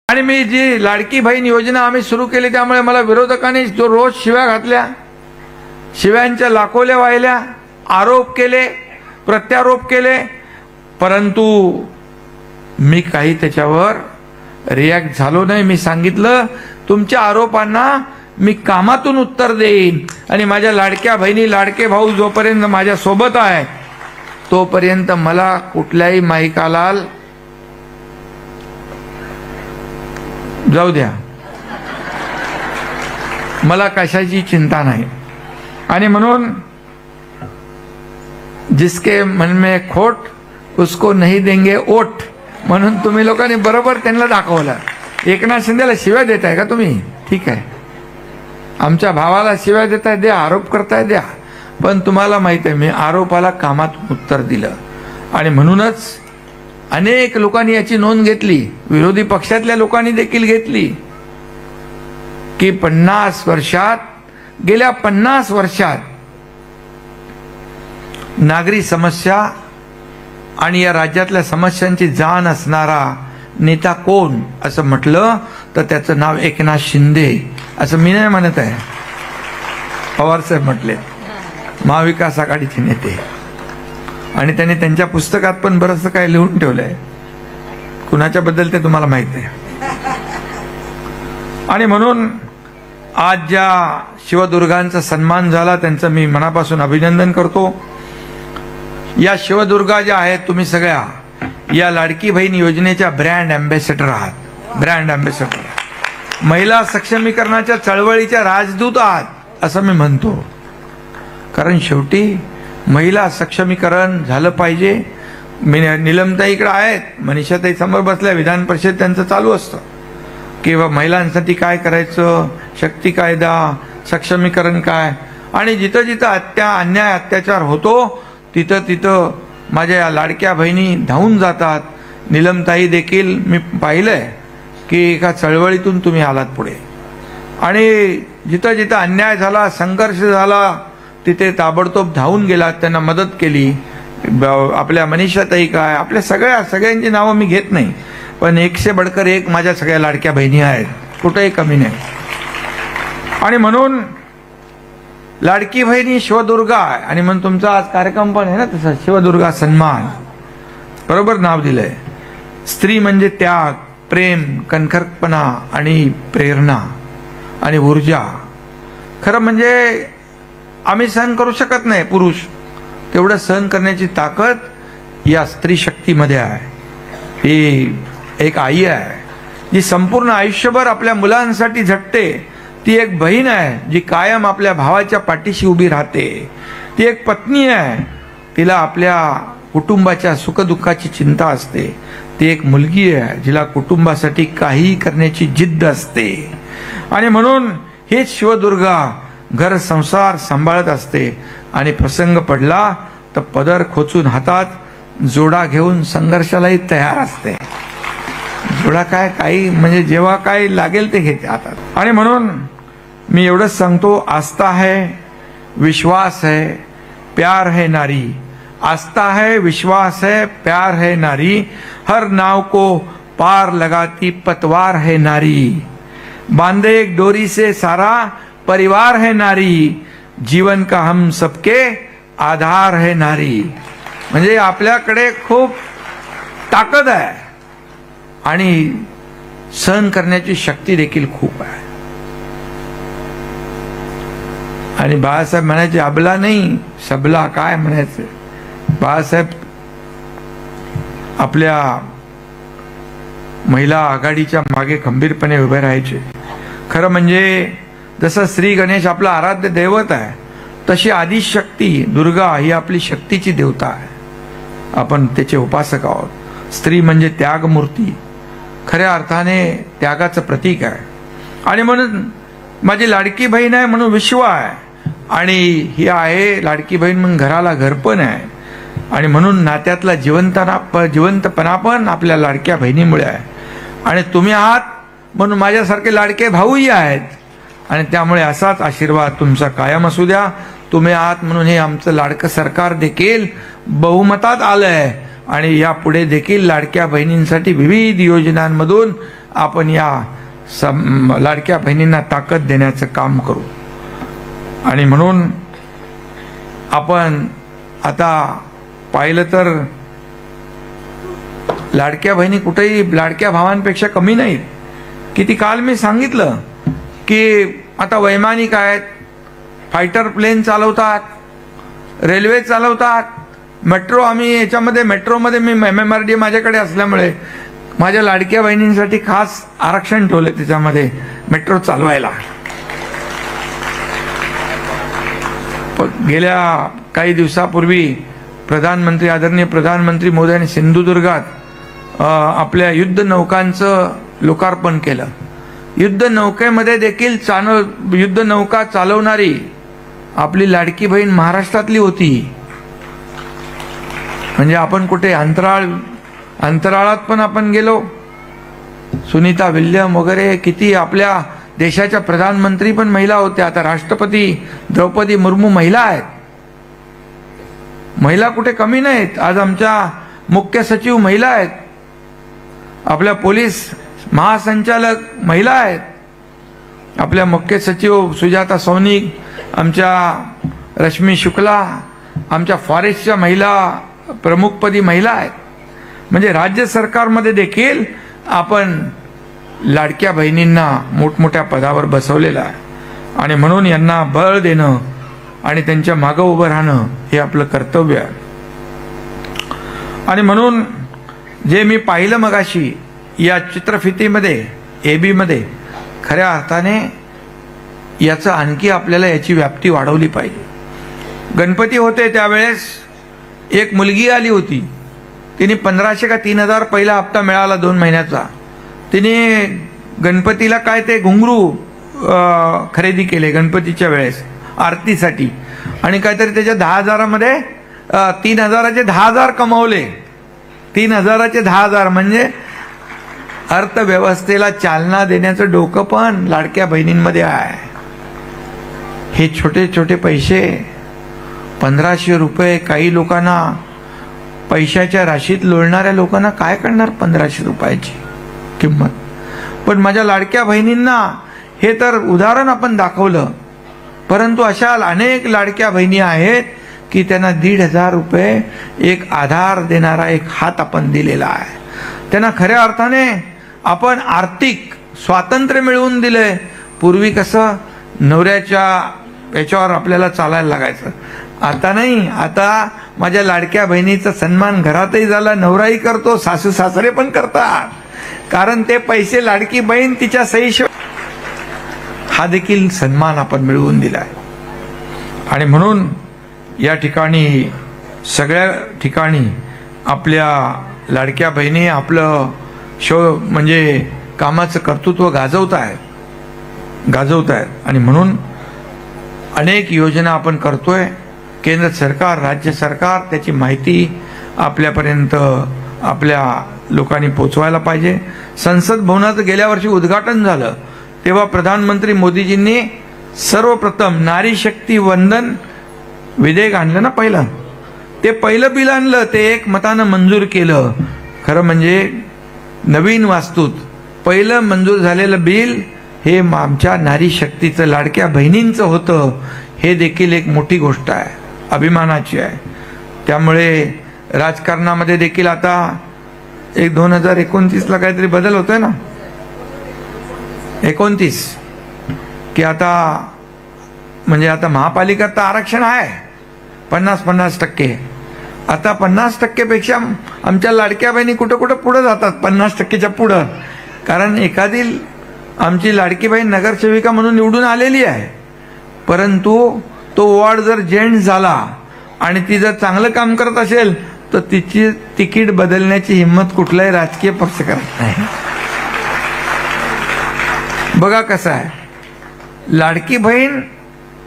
आणि मी जी लाडकी बहीण योजना आम्ही सुरू केली त्यामुळे मला विरोधकांनी जो रोज शिव्या घातल्या, शिव्यांच्या लाखोल्या वाहिल्या, आरोप केले, प्रत्यारोप केले, परंतु मी काही त्याच्यावर रिॲक्ट झालो नाही। मी सांगितलं तुमच्या आरोपांना मी कामातून उत्तर देईन आणि माझ्या लाडक्या बहिणी लाडके भाऊ जोपर्यंत माझ्या सोबत आहे तोपर्यंत मला कुठल्याही माईकाला जाऊ द्या, मला कशाची चिंता नाही। आणि म्हणून जिसके मन में खोट उसको नहीं देंगे ओट म्हणून तुम्ही लोकांनी बरोबर त्यांना दाखवलं। एकनाथ शिंदेला शिव्या देताय का तुम्ही? ठीक आहे, आमच्या भावाला शिव्या देताय द्या, आरोप करताय द्या, पण तुम्हाला माहित आहे मी आरोपाला कामात उत्तर दिलं। आणि म्हणूनच अनेक लोकांनी याची नोंद घेतली, विरोधी पक्षातल्या लोकांनी देखील घेतली की 50 वर्षात, गेल्या 50 वर्षात नागरी समस्या आणि या राज्यातल्या समस्यांची जाण असणारा नेता कोण असं म्हटलं तर त्याचं नाव एकनाथ शिंदे असं मी नाही म्हणत आहे, पवार साहेब म्हटले, महाविकास आघाडीचे नेते। आणि त्यांनी त्यांच्या पुस्तकात पण बरंचसं काय लिहून ठेवलंय, कुणाच्या बद्दल ते तुम्हाला माहित आहे। आणि म्हणून आज ज्या शिवदुर्गांचा सन्मान झाला त्यांचं मी मनापासून अभिनंदन करतो। या शिवदुर्गा ज्या आहेत तुम्ही सगळ्या या लाडकी बहीण योजनेच्या ब्रँड अँबॅसेडर आहात, ब्रँड अँबॅसेडर, महिला सक्षमीकरणाच्या चळवळीच्या राजदूत आहात असं मी म्हणतो। कारण शेवटी महिला सक्षमीकरण झालं पाहिजे। निलमताईकडे आहेत, मनीषाताई समोर बसल्या, विधान परिषद त्यांचं चालू असतं की महिलांसाठी काय करायचं, शक्ती कायदा, सक्षमीकरण काय, आणि जिथं जिथं अन्याय अत्याचार होतो तिथं तिथं माझ्या या लाडक्या बहिणी धावून जातात। निलमताई देखील मी पाहिलंय की एका चळवळीतून तुम्ही आलात पुढे, आणि जिथं जिथं अन्याय झाला, संघर्ष झाला तिथे ताबडतोब धावून गेलात, त्यांना मदत केली। आपल्या मनीषाताई काय, आपल्या सगळ्यांची नावं मी घेत नाही, पण 100 बडकर 1 माझ्या सगळ्या लाडक्या बहिणी आहेत, कुठेही कमी नाही। आणि म्हणून लाडकी बहिणी शिवदुर्गा, आणि म्हणून तुमचा आज कार्यक्रम पण आहे ना तसा, शिवदुर्गा सन्मान, बरोबर नाव दिलंय। स्त्री म्हणजे त्याग, प्रेम, कणखरपणा आणि प्रेरणा आणि ऊर्जा। खरं म्हणजे आम्ही सहन करू शकत नाही पुरुष, तेवढं सहन करण्याची ताकद या स्त्री शक्तीमध्ये आहे। ही एक आई आहे जी संपूर्ण आयुष्यभर आपल्या मुलांसाठी झटते, ती एक बहीण आहे जी कायम आपल्या भावाच्या पाठीशी उभी राहते, ती एक पत्नी आहे, तिला आपल्या कुटुंबाच्या सुखदुःखाची चिंता असते, ती एक मुलगी आहे जिला कुटुंबासाठी काही करण्याची जिद्द असते। आणि म्हणून हेच शिवदुर्गा घर संसार सांभाळत असते, आणि प्रसंग पडला तर पदर खोचून हातात जोडा घेऊन संघर्षालाही तयार असते। जोडा काय, काही म्हणजे जेव्हा काही लागेल ते घेते हातात। आणि म्हणून मी एवढंच सांगतो, आस्था है, विश्वास है, प्यार है नारी, आस्था है, विश्वास है, प्यार है नारी, हर नाव को पार लगाती पतवार है नारी, बांधे एक डोरी से सारा परिवार है नारी, जीवन का हम सबके आधार है नारी। म्हणजे आपल्याकडे खूप ताकद आहे आणि सहन करण्याची शक्ती देखील खूप आहे। आणि बाळासाहेब म्हणायचे अबला नाही सबला, काय म्हणायचं, बाळासाहेब आपल्या महिला आघाडीच्या मागे खंबीरपणे उभे राहायचे। खरं म्हणजे जसं श्री गणेश आपला आराध्य दैवत आहे तशी आदिशक्ती दुर्गा ही आपली शक्तीची देवता आहे, आपण त्याचे उपासक आहोत। स्त्री म्हणजे त्यागमूर्ती, खऱ्या अर्थाने त्यागाचं प्रतीक आहे। आणि म्हणून माझी लाडकी बहीण आहे म्हणून विश्व आहे, आणि ही आहे लाडकी बहीण म्हणून घराला घरपण आहे, आणि म्हणून नात्यातला जिवंतपणा पण आपल्या लाडक्या बहिणीमुळे आहे। आणि तुम्ही आहात म्हणून माझ्यासारखे लाडके भाऊही आहेत, आणि त्यामुळे असाच आशीर्वाद तुमचा कायम असू द्या। तुम्ही आहात म्हणून हे आमचं लाडकं सरकार देखील बहुमतात आलंय, आणि यापुढे देखील लाडक्या बहिणींसाठी विविध योजनांमधून आपण या लाडक्या बहिणींना ताकद देण्याचं काम करू. आणि म्हणून आपण आता पाहिलं तर लाडक्या बहिणी कुठेही लाडक्या भावांपेक्षा कमी नाहीत. किती काल मी सांगितलं की आता वैमानिक आहेत, फायटर प्लेन चालवतात, रेल्वे चालवतात, मेट्रो. आम्ही याच्यामध्ये मेट्रोमध्ये मी MMRD माझ्याकडे असल्यामुळे माझ्या लाडक्या बहिणींसाठी खास आरक्षण ठेवले त्याच्यामध्ये मेट्रो चालवायला. गेल्या काही दिवसापूर्वी आदरणीय प्रधानमंत्री मोदयांनी सिंधुदुर्गात आपल्या युद्ध नौकांचं लोकार्पण केलं. युद्ध नौकेमध्ये देखील युद्ध नौका चालवणारी आपली लाडकी बहीण महाराष्ट्रातली होती. म्हणजे आपण कुठे अंतराळात पण आपण गेलो. सुनीता विल्यम वगैरे किती आपल्या देशाच्या प्रधानमंत्री पण महिला होत्या. आता राष्ट्रपती द्रौपदी मुर्मू महिला आहेत. महिला कुठे कमी नाहीत. आज आमच्या मुख्य सचिव महिला आहेत, आपल्या पोलीस महासंचालक महिला आहेत, आपल्या मुख्य सचिव सुजाता सौनिक, आमच्या रश्मी शुक्ला, आमच्या फॉरेस्टच्या महिला प्रमुखपदी महिला आहेत. म्हणजे राज्य सरकारमध्ये देखील आपण लाडक्या बहिणींना मोठमोठ्या पदावर बसवलेलं आहे. आणि म्हणून यांना बळ देणं आणि त्यांच्या मागं उभं राहणं हे आपलं कर्तव्य आहे. आणि म्हणून जे मी पाहिलं मगाशी या चित्रफितीमध्ये AB मध्ये, खऱ्या अर्थाने याचं आणखी आपल्याला याची व्याप्ती वाढवली पाहिजे. गणपती होते त्यावेळेस एक मुलगी आली होती. तिने 1500 का 3000 पहिला हप्ता मिळाला 2 महिन्याचा. तिने गणपतीला काय ते घुंगरू खरेदी केले गणपतीच्या वेळेस आरतीसाठी. आणि काहीतरी त्याच्या 10,000 मध्ये 3,000चे 10,000 कमावले. 3,000चे 10,000 म्हणजे अर्थव्यवस्थेला चालना देण्याचं डोकं पण लाडक्या बहिणींमध्ये आहे. हे छोटे छोटे पैसे 1500 रुपये काही लोकांना पैशाच्या राशीत लोळणाऱ्या लोकांना काय करणार 1500 रुपयाची किंमत. पण माझ्या लाडक्या बहिणींना हे तर उदाहरण आपण दाखवलं, परंतु अशा अनेक लाडक्या बहिणी आहेत की त्यांना 1,500 रुपये एक आधार देणारा एक हात आपण दिलेला आहे. त्यांना खऱ्या अर्थाने आपण आर्थिक स्वातंत्र्य मिळवून दिले. पूर्वी कसं नवऱ्याच्या याच्यावर आपल्याला चालायला लागायचं, आता नाही. आता माझ्या लाडक्या बहिणीचा सन्मान घरातही झाला, नवराही करतो, सासू सासरे पण करतात. कारण ते पैसे लाडकी बहीण तिच्या सहीशिवाय, हा देखील सन्मान आपण मिळवून दिलाय. आणि म्हणून या ठिकाणी सगळ्या ठिकाणी आपल्या लाडक्या बहिणी आपलं म्हणजे कामाचं कर्तृत्व गाजवत आहेत. आणि म्हणून अनेक योजना आपण करतोय. केंद्र सरकार, राज्य सरकार त्याची माहिती आपल्यापर्यंत आपल्या लोकांनी पोचवायला पाहिजे. संसद भवनाचं गेल्या वर्षी उद्घाटन झालं तेव्हा प्रधानमंत्री मोदीजींनी सर्वप्रथम नारी शक्ती वंदन विधेयक आणलं ना. ते पहिलं बिल आणलं, ते एक मतानं मंजूर केलं. खरं म्हणजे नवीन वास्तूत पहिलं मंजूर झालेलं बिल हे आमच्या नारी शक्तीचं लाडक्या बहिणींचं होतं. हे देखील एक मोठी गोष्ट आहे, अभिमानाची आहे. त्यामुळे राजकारणामध्ये देखील आता 2029ला काहीतरी बदल होतोय ना, 29 की आता म्हणजे आता महापालिकेत तर आरक्षण आहे 50-50%. आता 50% पेक्षा आमच्या लाडक्या बहिणी कुठं कुठं पुढे जातात 50%च्या पुढं. कारण एखादी आमची लाडकी बहीण नगरसेविका म्हणून निवडून आलेली आहे, परंतु तो वॉर्ड जर जेंट्स झाला आणि ती जर चांगलं काम करत असेल तर तिची तिकीट बदलण्याची हिंमत कुठलाही राजकीय पक्ष करत नाही. बघा कसं आहे, लाडकी बहीण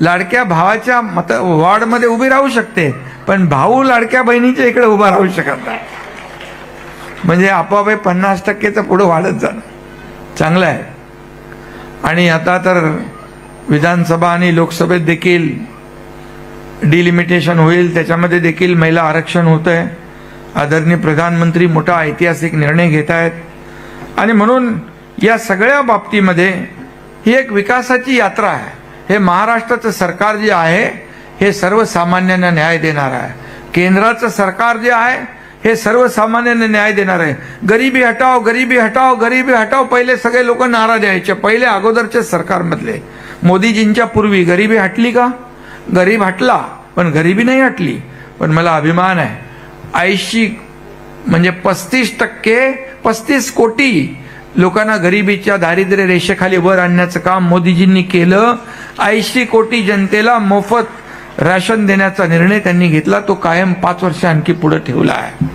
लाडक्या भावाच्या वॉर्डमध्ये उभी राहू शकते, पण भाऊ लाडक्या बहिणीच्या इकडे उभा राहू शकत नाही. म्हणजे आपोआप 50%चं पुढे वाढत जाणं चांगलं आहे. आणि आता तर विधानसभा आणि लोकसभेत देखील डिलिमिटेशन होईल, त्याच्यामध्ये देखील महिला आरक्षण होत आहे. आदरणीय प्रधानमंत्री मोठा ऐतिहासिक निर्णय घेत आहेत. आणि म्हणून या सगळ्या बाबतीमध्ये ही एक विकासाची यात्रा आहे. हे महाराष्ट्राचं सरकार जे आहे हे सर्वसामान्यांना न्याय देणार आहे. केंद्राचं सरकार जे आहे हे सर्वसामान्यांना न्याय देणार आहे. गरिबी हटाव, गरिबी हटाव, गरिबी हटाव पहिले सगळे लोक नारा द्यायचे. पहिले अगोदरच्या सरकारमधले मोदीजींच्या पूर्वी गरिबी हटली का? गरीब हटला, पण गरिबी नाही हटली. पण मला अभिमान आहे 80 म्हणजे 35 कोटी लोकांना गरिबीच्या दारिद्र्य रेषेखाली वर आणण्याचं काम मोदीजींनी केलं. 80 कोटी जनतेला मोफत राशन देण्याचा निर्णय त्यांनी घेतला. तो कायम 5 वर्ष आणखी पुढे ठेवला आहे.